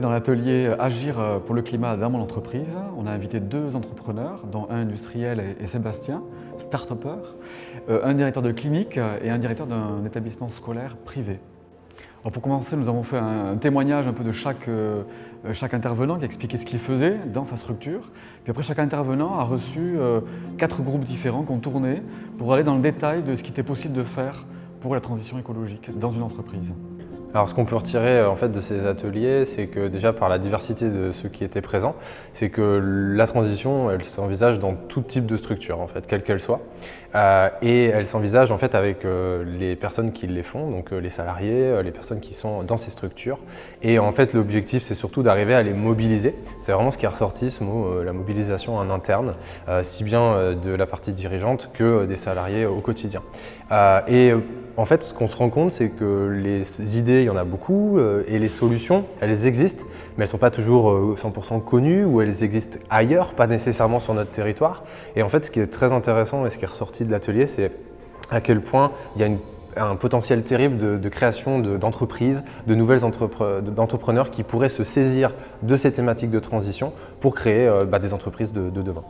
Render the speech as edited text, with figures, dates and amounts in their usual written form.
dans l'atelier Agir pour le climat dans mon entreprise. On a invité 2 entrepreneurs, dont un industriel et Sébastien, start-upper, un directeur de clinique et un directeur d'un établissement scolaire privé. Alors pour commencer, nous avons fait un témoignage un peu de chaque intervenant qui expliquait ce qu'il faisait dans sa structure. Puis après, chaque intervenant a reçu 4 groupes différents qui ont tourné pour aller dans le détail de ce qu'il était possible de faire pour la transition écologique dans une entreprise. Alors ce qu'on peut retirer en fait de ces ateliers, c'est que déjà par la diversité de ceux qui étaient présents, c'est que la transition, elle s'envisage dans tout type de structure en fait, quelle qu'elle soit, et elle s'envisage en fait avec les personnes qui les font, donc les salariés, les personnes qui sont dans ces structures. Et en fait l'objectif, c'est surtout d'arriver à les mobiliser. C'est vraiment ce qui est ressorti, ce mot, la mobilisation en interne, si bien de la partie dirigeante que des salariés au quotidien. En fait, ce qu'on se rend compte, c'est que les idées, il y en a beaucoup et les solutions, elles existent, mais elles ne sont pas toujours 100% connues ou elles existent ailleurs, pas nécessairement sur notre territoire. Et en fait, ce qui est très intéressant et ce qui est ressorti de l'atelier, c'est à quel point il y a un potentiel terrible de création d'entreprises, de nouvelles d'entrepreneurs qui pourraient se saisir de ces thématiques de transition pour créer des entreprises de demain.